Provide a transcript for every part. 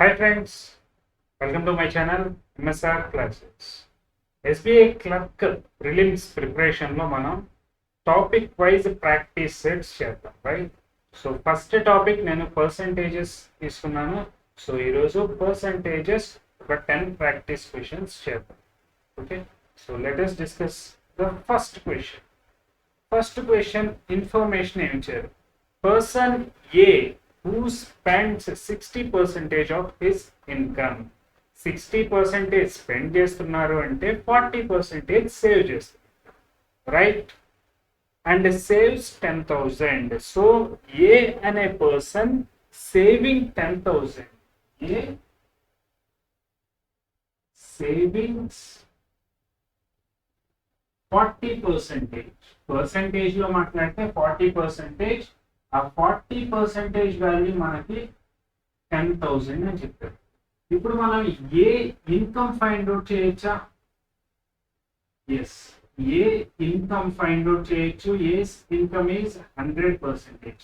Hi friends, welcome to my channel MSR Classes. SBI Clerk Prelims preparation లో మనం topic wise practice sets చేద్దాం right. So first topic నేను percentages తీసుకున్నాను. So ఈరోజు percentages ఒక 10 practice questions చేద్దాం. Okay, so let us discuss the first question. First question information ఏమి ఇచ్చారు? Person A who spends 60% of his income. 60% spend చేస్తున్నారు అంటే 40% సేవ్ చేస్తున్నారు రైట్, అండ్ సేవ్స్ 10,000. సో ఏ అనే పర్సన్ సేవింగ్ 10,000, ఏ సేవింగ్స్ 40%. పర్సంటేజ్ లో మాట్లాడితే 40%. ఆ 40% వాల్యూ మనకి 10,000 అని చెప్పారు. ఇప్పుడు మనం ఏ ఇన్కమ్ ఫైండ్ అవుట్ చేయొచ్చా? ఎస్, ఏ ఇన్కమ్ ఫైండ్ అవుట్ చేయొచ్చు. ఏ ఇన్కమ్ ఈజ్ 100%.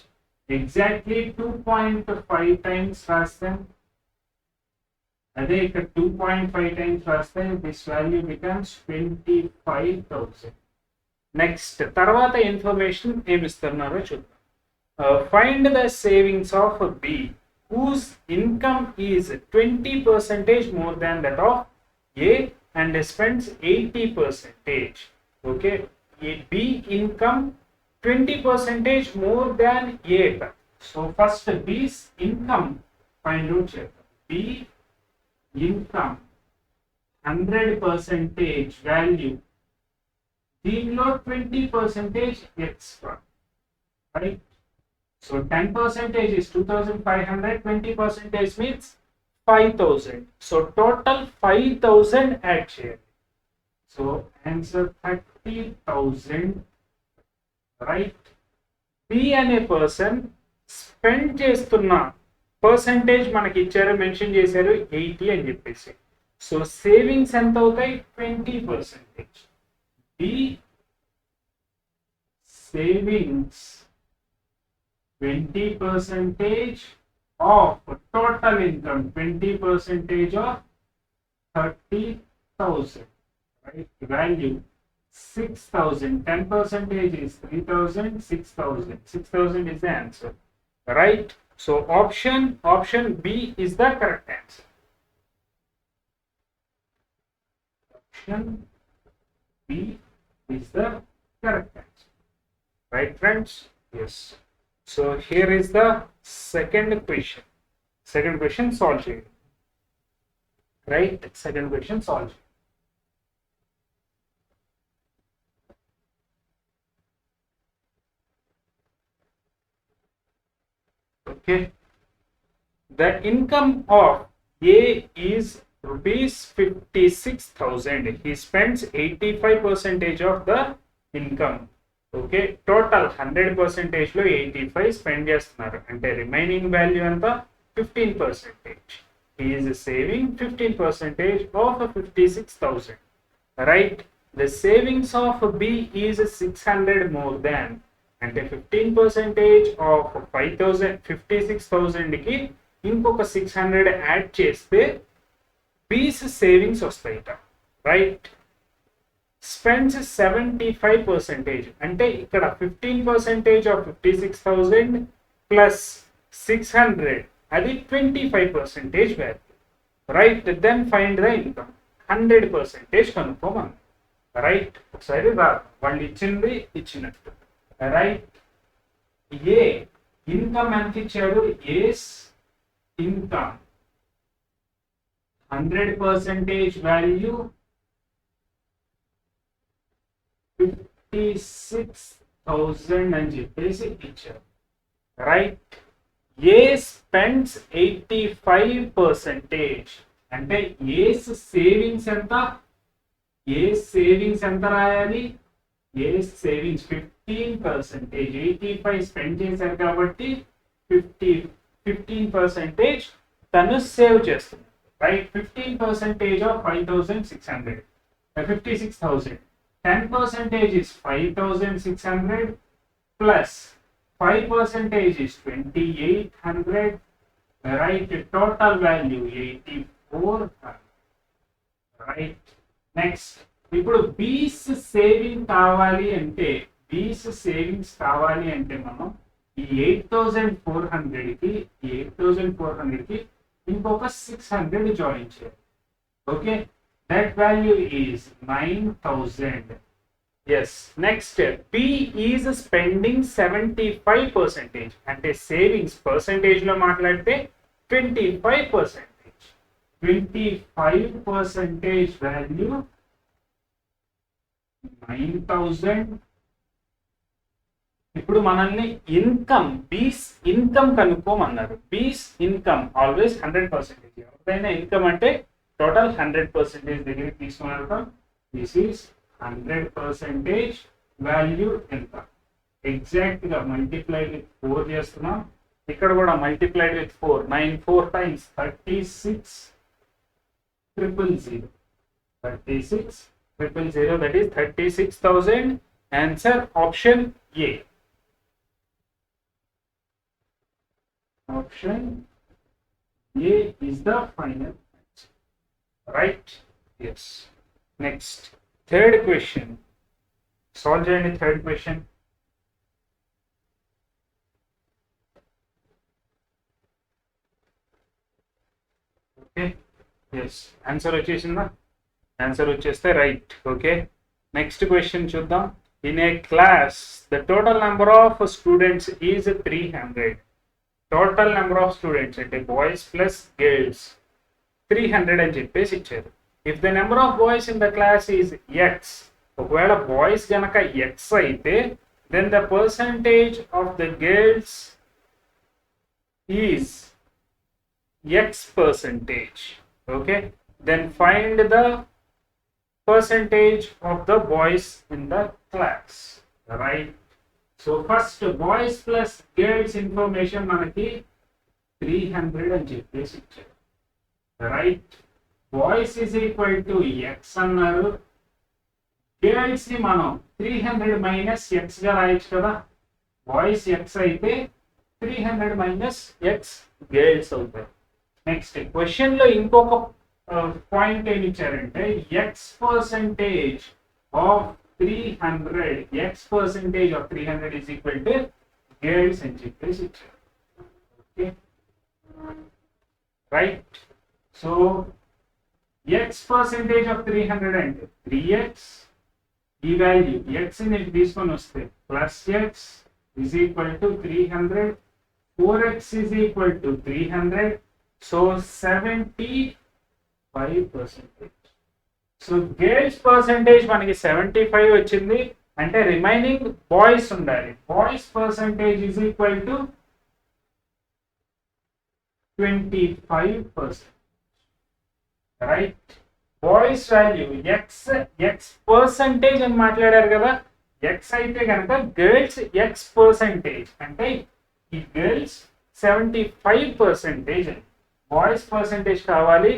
ఎగ్జాక్ట్లీ 2.5 టైమ్స్ రాస్తాం. అదే ఇక్కడ 2.5 టైమ్స్ రాస్తే దిస్ వాల్యూ బికమ్స్ 25,000. నెక్స్ట్ తర్వాత ఇన్ఫర్మేషన్ ఏమి ఇస్తున్నారో చూద్దాం. Find the savings of B whose income is 20% more than that of A and spends 80%. Okay, B income 20% more than A. So first B's income find out cheddam. B income 100% value, దీనిలో 20% extra, right? So 10% is 2,500, 20% means 5,000. So total 5,000 add చేయాలి. So answer 30,000, right? B అనే person spend చేస్తున్న percentage మనకి ఇచ్చారు, mention చేశారు 80 అని చెప్పేసి. So savings ఎంత అవుతాయి? 20%. B savings 20% of total income, 20% of 30,000, right? Value 6,000. 10% is 3,000. 6,000. 6,000 is the answer, right? So option B is the correct answer. Option B is the correct answer, right friends? Yes. So here is the second question. Second question solved. Right? Second question solved. Okay. The income of A is rupees 56,000. He spends 85% of the income. Okay, total 100% లో 85 spend చేస్తున్నారు అంటే remaining value ఎంత? 15%. Is saving 15% of 56,000, right? The savings of B is 600 more than, అంటే 15% of 5,000, 56,000 కి ఇంకొక 600 add చేస్తే బీస్ savings వస్తాయిట, right? Spends 75%, అంటే ఇక్కడ 15% ఆఫ్ 56,000 ప్లస్ 600, అది 25% value, right? Then find the income. 100% కనుక్కోమని, రైట్? ఒకసారి వాళ్ళు ఇచ్చింది ఇచ్చినట్టు, రైట్? ఏ ఇన్కమ్ ఎంత ఇచ్చాడు? ఏస్ ఇన్కమ్ 100% వాల్యూ 56,000 అని చెప్పేసి ఇచ్చారు, రైట్? ఏ స్పెండ్స్ 85%, అంటే ఏస్ సేవింగ్స్ ఎంత? ఏ సేవింగ్స్ ఎంత రాయాలి? ఏ సేవింగ్స్ 15%. 85 స్పెండ్ చేశారు కాబట్టి 15% తను సేవ్ చేస్తున్నారు, right? 15% of 5,600, 56,000. 10% is 5,600 plus 5% is 2,800, right total value 84, right. Next ఇప్పుడు బీస్ సేవింగ్ కావాలి అంటే మనం ఈ 8400 కి 8400 కి ఇంకొక 600 జాయిన్ చేయాలి. Okay, that value is 9000. Yes. Next B is spending 75%, అంటే సేవింగ్స్ పర్సంటేజ్ లో మాట్లాడితే 25%. 25% వాల్యూ 9000. ఇప్పుడు మనల్ని బీస్ ఇన్కమ్ కనుక్కోమన్నారు. బీస్ ఇన్కమ్ ఆల్వేస్ 100%. ఎవరిదైనా ఇన్కమ్ అంటే టోటల్ 100% దగ్గరికి తీసుకుని వెళ్తాం. దిస్ ఈస్ 100% వాల్యూ ఎంత, ఎగ్జాక్ట్ గా మల్టిప్లైడ్ విత్ 4 చేస్తున్నాం. ఇక్కడ కూడా multiplied with 4, 94 times 36,000. 36,000, that is 36,000. Answer option A. Option A is the final answer. Right? Yes. Next, third question. Solve the third question. Okay. Yes. Answer వచ్చేసిందా? Answer వచ్చేస్తే right. Okay. Next question చూద్దాం. In a class, the total number of students is 300. Total number of students అంటే boys plus girls 300 అని చెప్పేసి ఇచ్చారు. If the number of boys in the class is X, ఒకవేళ boys గనక X అయితే then the percentage of the girls is X%. Okay, then find the percentage of the boys in the class. Right? So first boys plus girls information మనకి 300 అని చెప్పేసి ఇచ్చారు. Right, boys is equal to X అన్నారు. Girls ని మనం 300 minus X గా రాయొచ్చు కదా. బాయ్స్ ఎక్స్ అయితే 300 మైనస్ ఎక్స్ గర్ల్స్ అవుతాయి. నెక్స్ట్ క్వశ్చన్ లో ఇంకొక పాయింట్ ఏమి ఇచ్చారంటే X% of 300, X% of 300 is equal to girls అని చెప్పేసి ఇచ్చారు. Okay, right. So X% of 300 అంటే 3x, ఈ వాల్యూ x ని తీసుకొని వస్తే plus X is equal to 300, 4x is equal to 300. So 75%. So girls percentage మనకి 75 వచ్చింది అంటే రిమైనింగ్ బాయ్స్ ఉండాలి. Boys percentage is equal to 25%. Right, boys value X percentage అని మాట్లాడారు కదా. ఎక్స్ అయితే కనుక గర్ల్స్ X% అంటే ఈ గర్ల్స్ 75% అని. బాయ్స్ పర్సంటేజ్ కావాలి.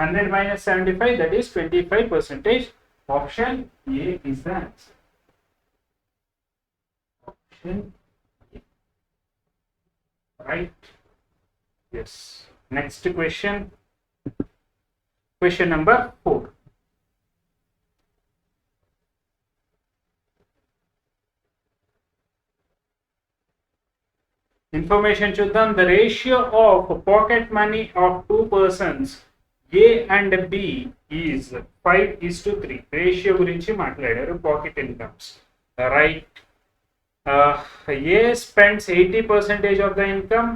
100 minus 75, that is 25%. Option A is the answer. Option A. Right? Yes. Next question. Question number 4. Information చూద్దాం. The ratio of pocket money of two persons A and B is 5:3. Ratio గురించి మాట్లాడారు. Pocket incomes. Right, A spends 80% of the income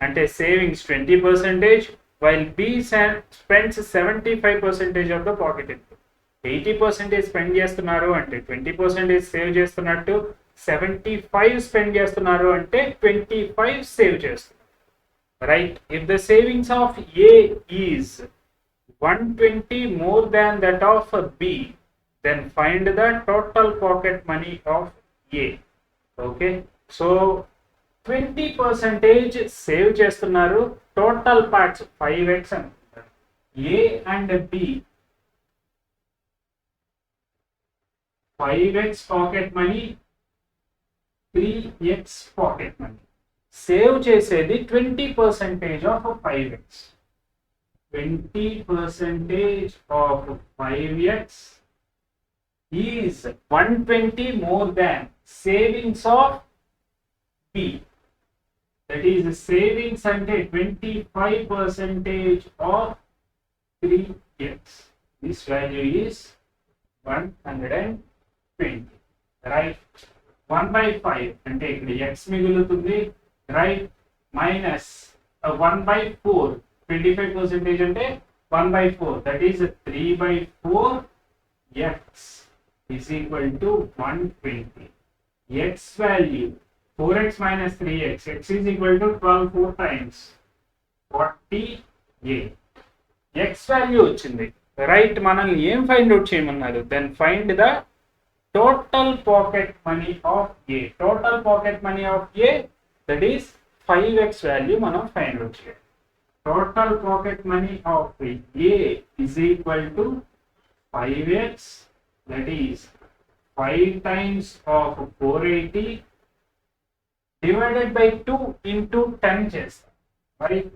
అంటే savings 20%, while B spends 75% of the pocket income. 80% spend చేస్తున్నారు అంటే 20% save చేస్తున్నట్టు, 75 spend చేస్తున్నారు అంటే 25 save చేస్తున్నారు. Right, if the savings of A is 120 more than that of B, then find the total pocket money of A. Okay, so 20% save చేస్తున్నారు. Total parts 5x అనుకుంటారు. A and B 5x pocket money, 3x pocket money. Save చేసేది 20% of 5x. 20% of 5x is 120 more than savings of B. That is savings అంటే 25% of 3x. This value is 120. Right? 1/5 అంటే ఇక్కడ x మిగులుతుంది. Right? Minus 1/4. 25% అంటే 1/4. That is 3/4 x is equal to 120. X value 4x minus 3x. X is equal to 12 4 times 48. X value వచ్చింది. Right, మనల్ని ఏం find out చేయమన్నారు? Then find the total pocket money of A. Total pocket money of A, that is 5x value మనం find out చేయాలి. Total pocket money of A is equal to 5x, that is 5 times of 480 divided by 2 into 10 చేస్తాం. Right?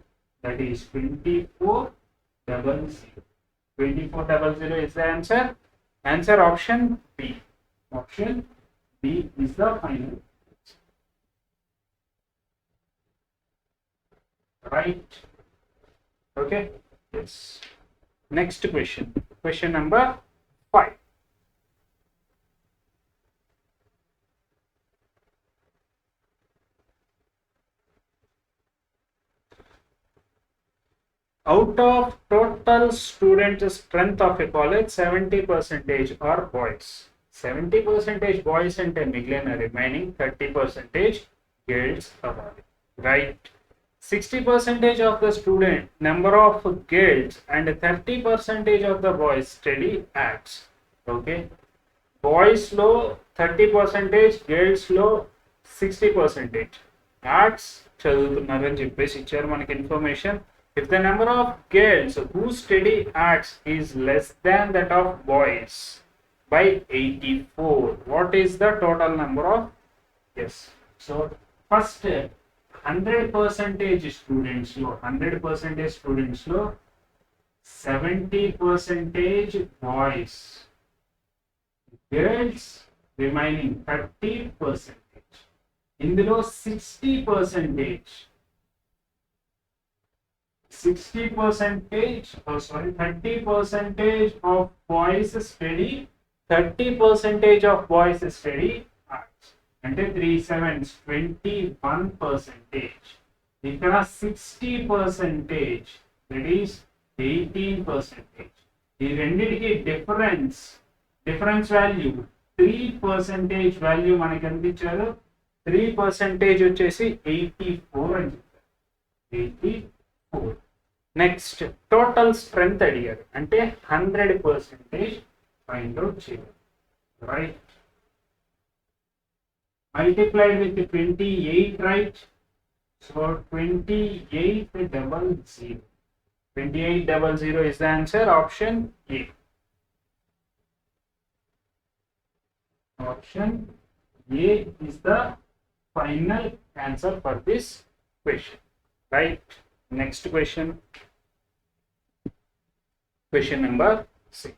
That is 2400. 2400 is the answer. Answer option B. Option B is the final. Right? Okay. Yes. Next question. Question number 5. Out of total student strength of a college, 70% are boys. 70% boys and మిగిలిన remaining 30% girls అవ్వాలి. Right? 60% of the student number of girls and 30% of the boys study arts. Okay? Boys లో 30%, girls లో 60% arts చదువుతున్నారని చెప్పేసి ఇచ్చారు మనకి information. If the number of girls who study arts is less than that of boys by 84, what is the total number of? Yes. So first 100% students లో 100% students లో 70% boys, girls remaining 30%. ఇందులో 30% of boys study, 30% of boys study arts. అంటే 3 7s 21%. ఇక్కడ 60%, that is 18%. ఈ రెండిటికి difference value 3% value మనకి అందించారు. 3% వచ్చేసి 84 అని చెప్పారు. 84. నెక్స్ట్ టోటల్ స్ట్రెంగ్త్ అడిగారు, అంటే 100% ఫైండ్ అవుట్ చేయాలి. Right? Multiplied with 28, right? So 2800. 2800 is the answer. Option A. Option A is the final answer for this question. Right? Next question. Question number 6.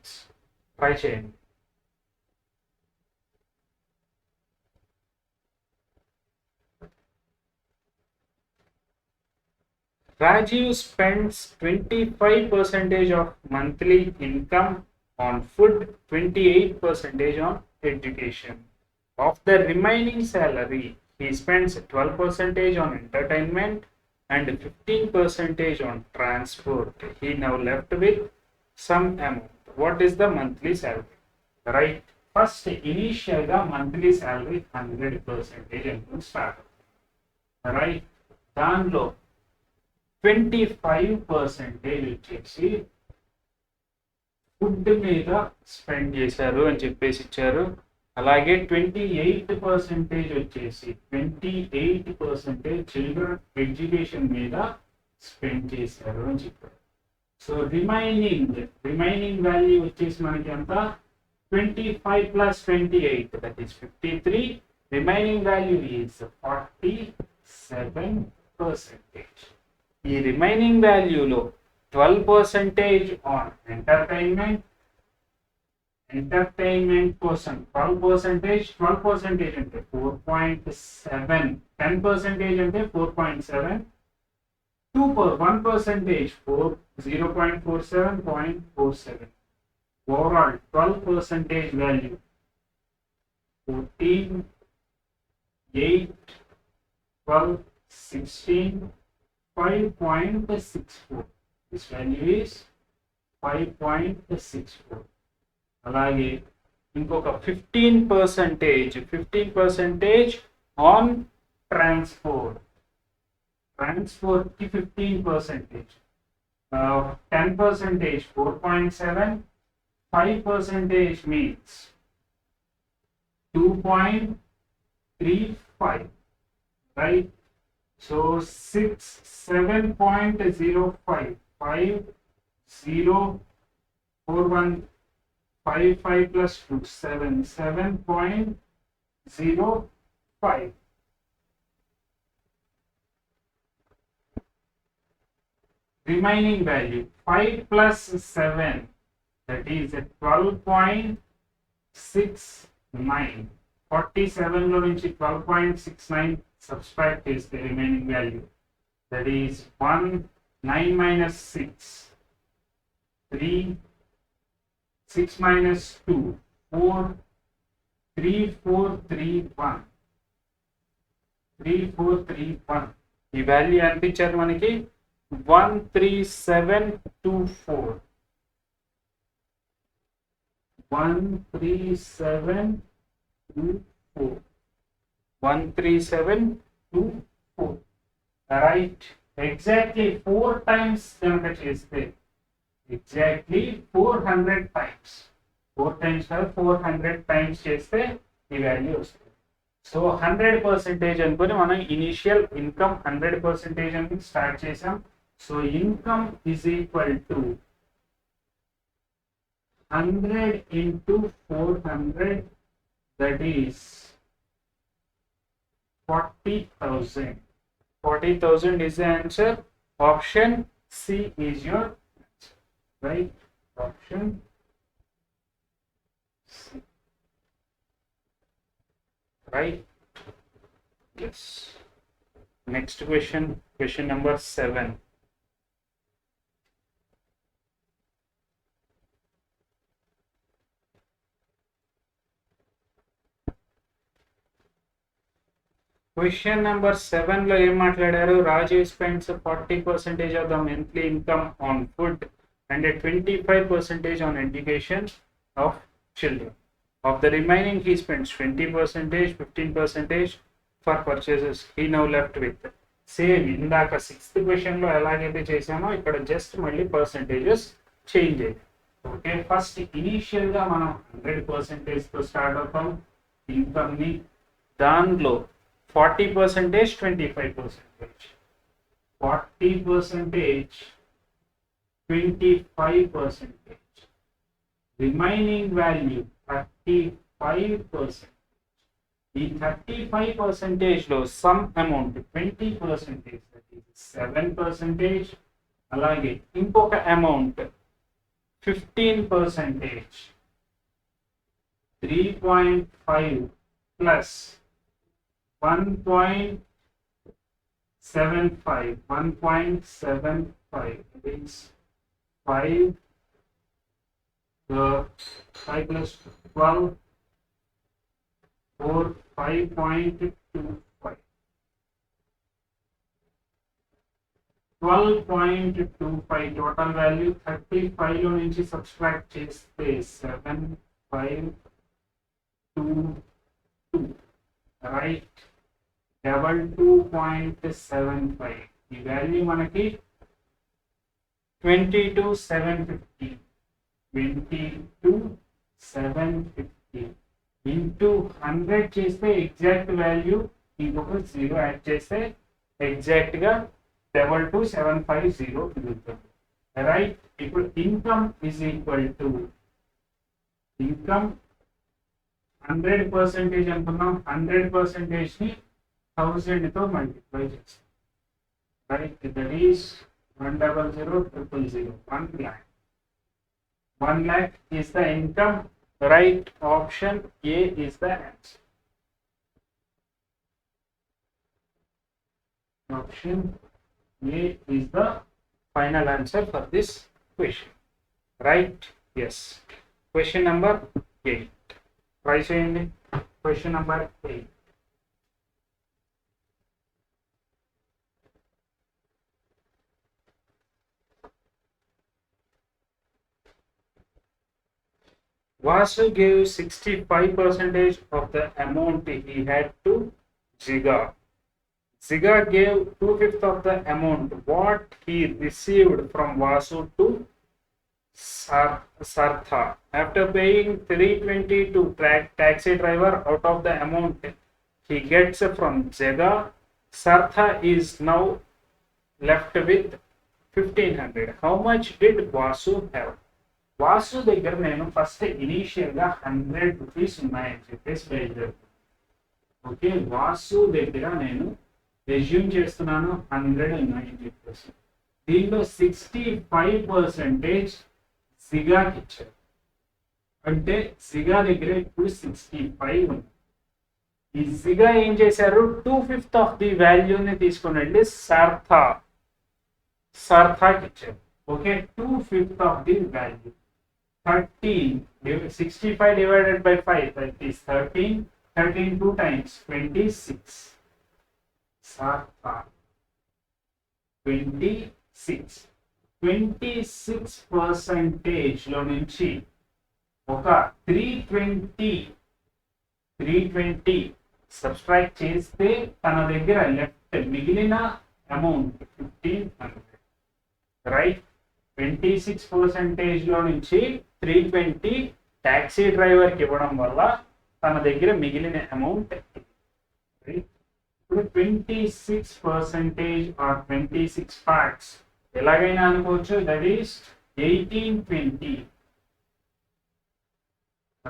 Try చేయండి. Rajiv spends 25% of monthly income on food, 28% on education. Of the remaining salary, he spends 12% on entertainment and 15% on transport. He now left with some amount. What is the monthly salary? Right? First, initial monthly salary 100% and start. Right? దానిలో 25% వచ్చేసి food మీద spend చేశారు అని చెప్పేసి ఇచ్చారు. అలాగే 28% వచ్చేసి 28% children education మీద స్పెండ్ చేశారు అని చెప్పారు. సో రిమైనింగ్ వాల్యూ వచ్చేసి మనకి ఎంత? 25 plus 28, that is 53. Remaining value is 40. 7%. ఈ రిమైనింగ్ వాల్యూలో 12% ఆన్ ఎంటర్టైన్మెంట్ కోసం 12% అంటే 4.7, 10% అంటే 4.7, 1% 0.47. Overall 12% value 14, 8, 12, 16, 5.64. This value is 5.64. అలాగే ఇంకొక 15% ఆన్ ట్రాన్స్పోర్ట్ కి 15%, 10% 4.7, 5% means 2.35, right? So 7.05, 5 plus 2, 7.05. Remaining value 5 plus 7, that is 12.69. 47 లో నుంచి 12.69 subtract చేస్తే remaining value, that is 1, 9 minus 6, 3, 6 minus 2, 4, 3, 4, 3, 1. 3, 4, 3, 1. ఈ వాల్యూ ఎంత ఇచ్చారు మనకి? 13724. 13724. 13724. Right? Exactly 4 times కనుక చేస్తే exactly 400 times. 4 times 400 times చేస్తే ఈ వాల్యూ వస్తుంది. సో 100% అనుకుని మనం ఇనిషియల్ ఇన్కమ్ 100% అని స్టార్ట్ చేసాం. So income is equal to 100 into 400, that is 40,000. 40,000 is the answer. Option C is your answer, right? Option C, right? Yes. Next question number 7. Question number 7 లో ఏం మాట్లాడారు? రాజు spends 40% of the monthly income on food and 25% on education of children. Of the remaining he spends 20%, 15% for purchases. He now left with same ఇందాక 6th question లో ఎలాగైతే చేసామో ఇక్కడ just మళ్ళీ percentages change అయ్యాయి. ఓకే, ఫస్ట్ ఇనీషియల్ గా మనం 100% తో స్టార్ట్ అవుతాం ఇన్కమ్ ని. దానిలో 40%, 25%, 40%, 25%, remaining value 35%. ఈ 35% లో సమ్ అమౌంట్ 20%, that is 7%. అలాగే ఇంకొక amount 15%, 3.5 plus 1.75, 1.75 means 5 plus 12, 4, 5.25, 12.25 total value. 35 లో నుంచి సబ్ట్రాక్ట్ చేస్తే 7.522, right? 22.75. ఈ వాల్యూ మనకి 22,750. 22,750 ఇంటూ 100 చేస్తే ఎగ్జాక్ట్ వాల్యూ ఇంకొక 0 యాడ్ చేస్తే ఎగ్జాక్ట్ గా 22,750 మిగులుతుంది, రైట్? ఇప్పుడు income is equal to income 100% అనుకున్నాం. 100% ని 1000 తో మల్టిప్లై చేస్తాం. Right, that is 100,000,000. 1 lakh. 1 lakh is the income. Right option A is the answer. Option A is the final answer for this question. Right? Yes. Question number 8. Try saying question number 8. Vasu gave 65% of the amount he had to Ziga. Ziga gave 2/5 of the amount what he received from Vasu to Sartha. After paying 320 to taxi driver out of the amount he gets from Ziga, Sartha is now left with 1500. How much did Vasu have? Vasu దగ్గర నేను first ఇనీషియల్గా 100 rupees ఉన్నాయని చెప్పేసి బయలుదేరుతాను. Okay, Vasu దగ్గర నేను resume చేస్తున్నాను 100 ఉన్నాయని చెప్పేసి. దీనిలో 65% సిగాకి ఇచ్చారు. అంటే సిగా దగ్గర ఇప్పుడు 65 ఉంది. ఈ సిగా ఏం చేశారు, 2/5 ఆఫ్ ది వాల్యూని తీసుకొని వెళ్ళి సార్థాకి ఇచ్చారు. Okay, 2/5 of the value 13. 65 divided by 5, that is 13. 13 2 times 26. Sartha 26. 26% లో నుంచి ఒక 320 సబ్స్ట్రాక్ట్ చేస్తే తన దగ్గర లెఫ్ట్ మిగిలిన అమౌంట్ 1500. రైట్, 26% లో నుంచి 320 టాక్సీ డ్రైవర్కి ఇవ్వడం వల్ల తన దగ్గర మిగిలిన అమౌంట్. ఇప్పుడు 26% ఆర్ 26 parts ఎలాగైనా అనుకోవచ్చు, దట్ ఈస్ 1820.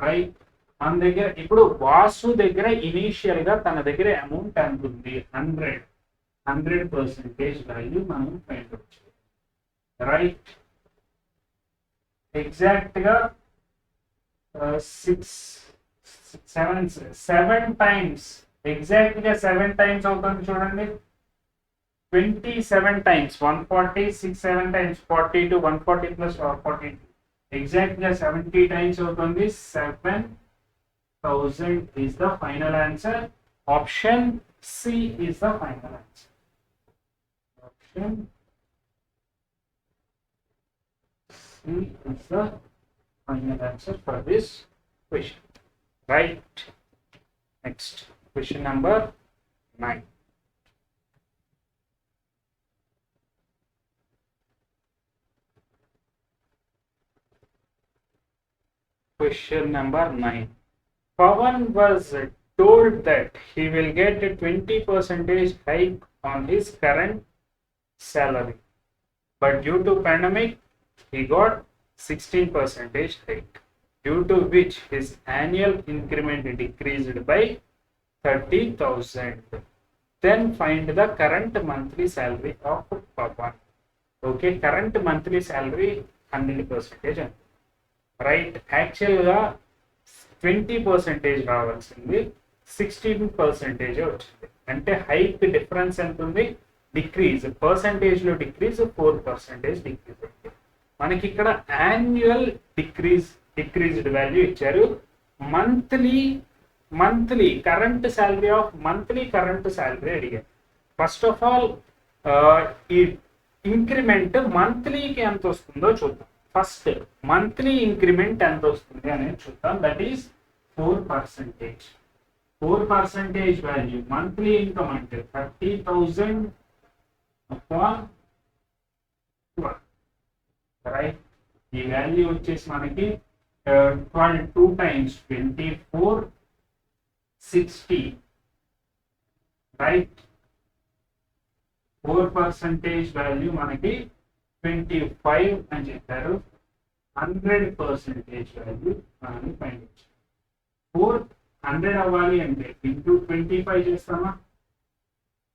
రైట్, మన దగ్గర ఇప్పుడు వాసు దగ్గర ఇనీషియల్ గా తన దగ్గర అమౌంట్ ఎంత ఉంది, 100% వాల్యూ మనం ఫైండ్ అవుట్ చేయాలి. రైట్, ఎగ్జాక్ట్ గా 7 టైమ్స్, ఎగ్జాక్ట్ గా 7 టైమ్స్ అవుతుంది చూడండి. 27 టైమ్స్ 140, 6 7 టైమ్స్ 42, 140 ప్లస్ 42, ఎగ్జాక్ట్ గా 70 టైమ్స్ అవుతుంది. 7000 is the final answer. Option C is the final answer. Option C is the final answer for this question. Right. Next, question number 9. Question number 9. Pawan was told that he will get a 20% hike on his current salary, but due to pandemic he got 16% hike, due to which his annual increment decreased by 30,000. Then find the current monthly salary of Pawan. Okay, current monthly salary 100%. Right, యాక్చువల్గా 20% రావాల్సింది, 16% వచ్చింది. అంటే hike difference ఎంత ఉంది, decrease పర్సంటేజ్లో decrease 4% decrease ఉంది. మనకి ఇక్కడ annual decreased value ఇచ్చారు. Monthly current salary of current salary అడిగారు. ఫస్ట్ ఆఫ్ ఆల్ ఈ ఇంక్రిమెంట్ మంత్లీకి ఎంత వస్తుందో చూద్దాం. ఫస్ట్ మంత్లీ ఇంక్రిమెంట్ ఎంత వస్తుంది అనేది చూద్దాం. That is 4%. 4% value monthly income అంటే 30,000 upon 12. రైట్, ఈ వాల్యూ వచ్చేసి మనకి 2 times 24, 60. రైట్, 4% వాల్యూ మనకి 25 అని చెప్పారు. 100% వాల్యూ మనం ఫైండ్ చేయాలి. 400 అవ్వాలి అంటే ఇంటూ 25 చేస్తామా,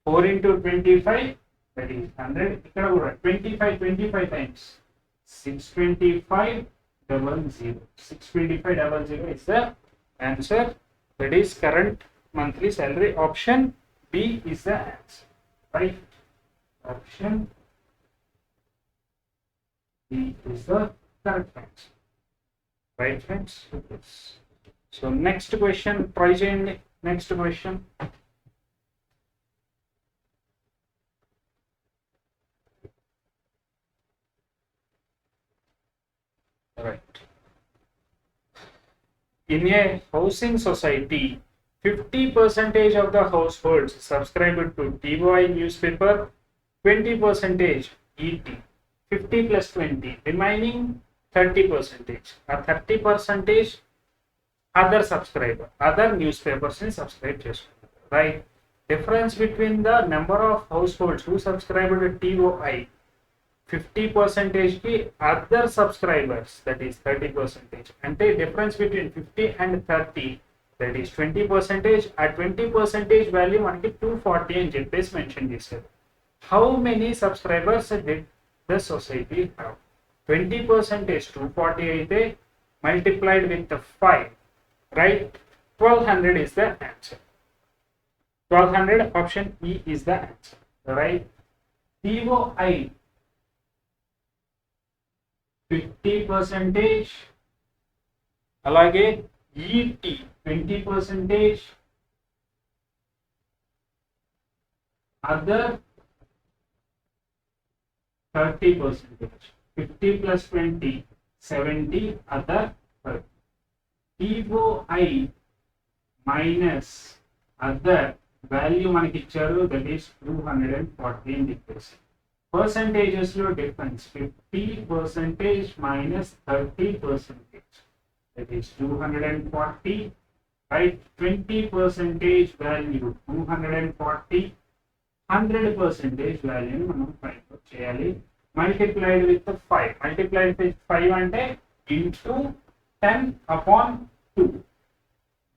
4 into 25, that is 100. ఇక్కడ కూడా 25 times 625 double 0. 625 double 0 is the answer. That is current monthly salary. Option B is the answer. Right? Option B is the correct answer. Right, friends? Yes. So next question, try cheyandi. Next question. Right. In a housing society, 50% of the households subscribe to TVI newspaper, 20% ET, 50 plus 20, remaining 30%. A 30% other subscriber, other newspapers ni subscribe chestunnaru. Right? Difference between the number of households who subscribe to TOI, 50% ki other subscribers, that is 30%. Ante difference between 50 and 30, that is 20%. A 20% value manaki 240 అని చెప్పేసి mention చేశారు. How many subscribers did the society have? 20% 240 అయితే multiplied with the 5, right? 1200 is the answer. 1200, option E is the answer. Right? TOI 50%, అలాగే ET 20%, other 30%. 50 plus 20, 70, other 30. TOI minus other value మనకి ఇచ్చారు, that is 240 అని చెప్పేసి. Percentages లో difference 50% minus 30%, that is 240, right? 20% value 240, 100% value మనం find out చేయాలి. Multiplied with the 5. Multiplied with 5 అంటే into 10 upon 2.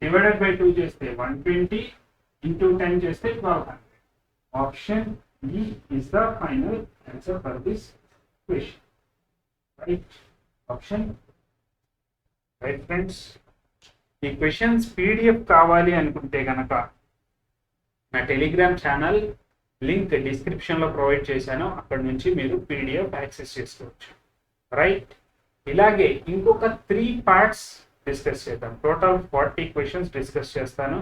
Divided by 2 చేస్తే 120, into 10 చేస్తే 1200. Option E is the final answer for this question. Right? Option. Right, friends? ఈ questions PDF కావాలి అనుకుంటే కనుక నా టెలిగ్రామ్ ఛానల్ లింక్ డిస్క్రిప్షన్లో ప్రొవైడ్ చేశాను, అక్కడ నుంచి మీరు PDF యాక్సెస్ చేసుకోవచ్చు. రైట్? ఇలాగే ఇంకొక 3 పార్ట్స్ డిస్కస్ చేద్దాం. టోటల్ 40 క్వశ్చన్స్ డిస్కస్ చేస్తాను,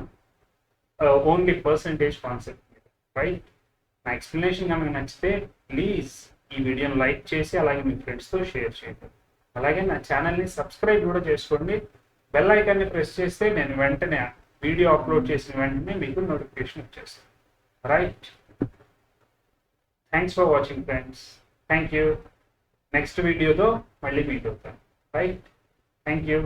ఓన్లీ పర్సంటేజ్ కాన్సెప్ట్ మీద. రైట్? నా ఎక్స్ప్లెనేషన్ కనుక నచ్చితే ప్లీజ్ ఈ వీడియోని లైక్ చేసి అలాగే మీ ఫ్రెండ్స్తో షేర్ చేయండి. అలాగే నా ఛానల్ని సబ్స్క్రైబ్ కూడా చేసుకోండి. బెల్ ఐకాన్ని ప్రెస్ చేస్తే నేను వెంటనే వీడియో అప్లోడ్ చేసిన వెంటనే మీకు నోటిఫికేషన్ వచ్చేస్తాను. Right? Thanks for watching friends. Thank you. Next వీడియోతో మళ్ళీ మీట్ అవుతాను. రైట్? Thank you.